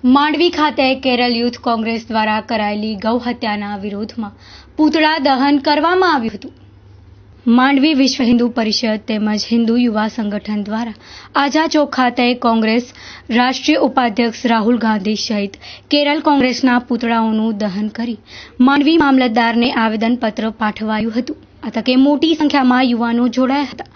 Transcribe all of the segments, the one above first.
માંડવી ખાતે કેરળ યુથ કોંગ્રેસ દ્વારા કરાયેલી ગૌહત્યાના વિરોધમાં પૂતળા દહન કરવામાં આવ્યું હતું। માંડવી વિશ્વ હિન્દુ પરિષદ તેમજ હિન્દુ યુવા સંગઠન દ્વારા આઝાદ ચોક ખાતે કોંગ્રેસ રાષ્ટ્રીય ઉપાધ્યક્ષ રાહુલ ગાંધી સહિત કેરળ કોંગ્રેસના પૂતળાઓનું દહન કરી માંડવી મામલતદારને આવેદનપત્ર પાઠવાયું હતું। આ તકે મોટી સંખ્યામાં યુવાનો જોડાયા હતા।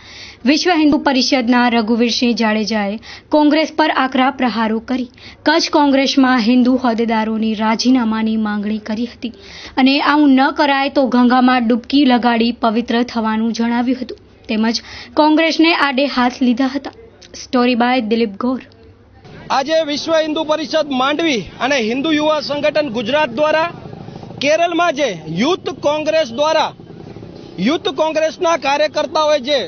વિશ્વ હિન્દુ પરિષદના રઘુવીરસિંહ જાડેજાએ કોંગ્રેસ પર આકરા પ્રહારો કરી કચ્છ કોંગ્રેસમાં હિન્દુ હોદ્દેદારોની રાજીનામાની માંગણી કરી હતી અને આવું ન કરાય તો ગંગામાં ડૂબકી લગાડી પવિત્ર થવાનું જણાવ્યું હતું। તેમજ કોંગ્રેસને આડે હાથ લીધા હતા। સ્ટોરી બાય દિલીપ ગોર। આજે વિશ્વ હિન્દુ પરિષદ માંડવી અને હિન્દુ યુવા સંગઠન ગુજરાત દ્વારા કેરળમાં જે યુથ કોંગ્રેસ દ્વારા યુથ કોંગ્રેસના કાર્યકર્તાઓએ જે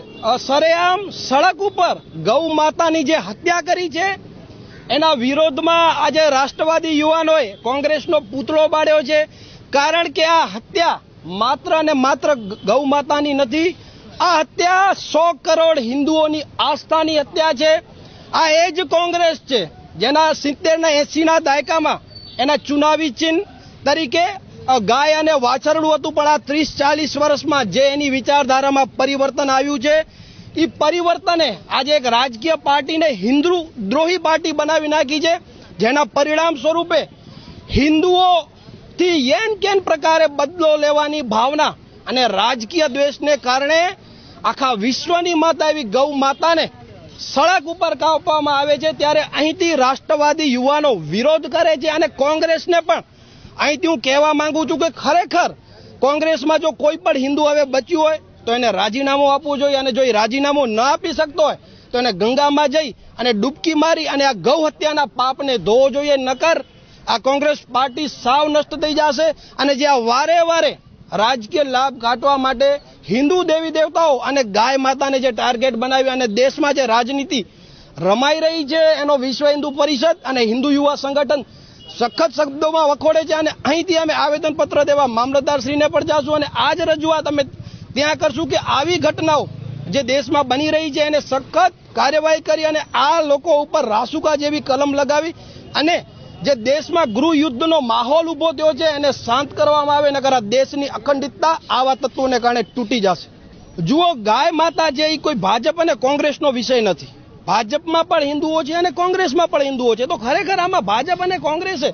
સરેઆમ સડક ઉપર ગૌ માતાની જે હત્યા કરી છે એના વિરોધમાં આજે રાષ્ટ્રવાદી યુવાનોએ કોંગ્રેસનો પૂતળો બાળ્યો છે। કારણ કે આ હત્યા માત્ર અને માત્ર ગૌ માતાની નથી, આ હત્યા 100 કરોડ હિન્દુઓની આસ્થાની હત્યા છે। આ એ જ કોંગ્રેસ છે જેના 70 ના 80 ના દાયકામાં એના ચુનાવી ચિહ્ન તરીકે ગાય અને વાછરડું હતું, પણ આ 30-40 વર્ષમાં જે એની વિચારધારામાં પરિવર્તન આવ્યું છે એ પરિવર્તને આજે એક રાજકીય પાર્ટીને હિન્દુ દ્રોહી પાર્ટી બનાવી નાખી છે, જેના પરિણામ સ્વરૂપે હિન્દુઓથી યેન કેન પ્રકારે બદલો લેવાની ભાવના અને રાજકીય દ્વેષને કારણે આખા વિશ્વની માતા એવી ગૌ માતાને સડક ઉપર કાપવામાં આવે છે। ત્યારે અહીંથી રાષ્ટ્રવાદી યુવાનો વિરોધ કરે છે અને કોંગ્રેસને પણ અહીંથી હું કહેવા માંગુ છું કે ખરેખર કોંગ્રેસમાં જો કોઈ પણ હિન્દુ હવે બચ્યું હોય તો એને રાજીનામું આપવું જોઈએ અને જો એ રાજીનામું ન આપી શકતો હોય તો એને ગંગામાં જઈ અને ડૂબકી મારી અને આ ગૌ હત્યાના પાપને ધોવો જોઈએ। નકર આ કોંગ્રેસ પાર્ટી સાવ નષ્ટ થઈ જશે અને જે આ વારે વારે રાજકીય લાભ કાઢવા માટે હિન્દુ દેવી દેવતાઓ અને ગાય માતાને જે ટાર્ગેટ બનાવી અને દેશમાં જે રાજનીતિ રમાઈ રહી છે એનો વિશ્વ હિન્દુ પરિષદ અને હિન્દુ યુવા સંગઠન સખત શબ્દોમાં વખોડે છે અને અહીંથી અમે આવેદનપત્ર દેવા મામલતદારશ્રીને પણ જાશું અને આ જ રજૂઆત અમે ત્યાં કરશું કે આવી ઘટનાઓ જે દેશમાં બની રહી છે એને સખત કાર્યવાહી કરી અને આ લોકો ઉપર રાસુકા જેવી કલમ લગાવી અને જે દેશમાં ગૃહ યુદ્ધનો માહોલ ઊભો થયો છે એને શાંત કરવામાં આવે, નકર આ દેશની અખંડિતતા આવા તત્વોને કારણે તૂટી જશે। જુઓ, ગાય માતા જે એ કોઈ ભાજપ અને કોંગ્રેસનો વિષય નથી। ભાજપમાં પણ હિન્દુઓ છે અને કોંગ્રેસમાં પણ હિન્દુઓ છે, તો ખરેખર આમાં ભાજપ અને કોંગ્રેસે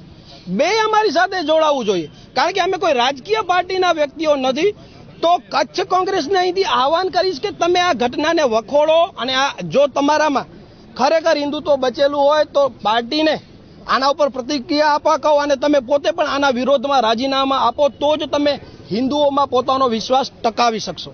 બે અમારી સાથે જોડાવું જોઈએ, કારણ કે અમે કોઈ રાજકીય પાર્ટીના વ્યક્તિઓ નથી। તો કચ્છ કોંગ્રેસને અહીંથી આહવાન કરીશ કે તમે આ ઘટનાને વખોડો અને આ જો તમારામાં ખરેખર હિન્દુત્વ બચેલું હોય તો પાર્ટીને આના ઉપર પ્રતિક્રિયા આપવા કહો અને તમે પોતે પણ આના વિરોધમાં રાજીનામા આપો, તો જ તમે હિન્દુઓમાં પોતાનો વિશ્વાસ ટકાવી શકશો।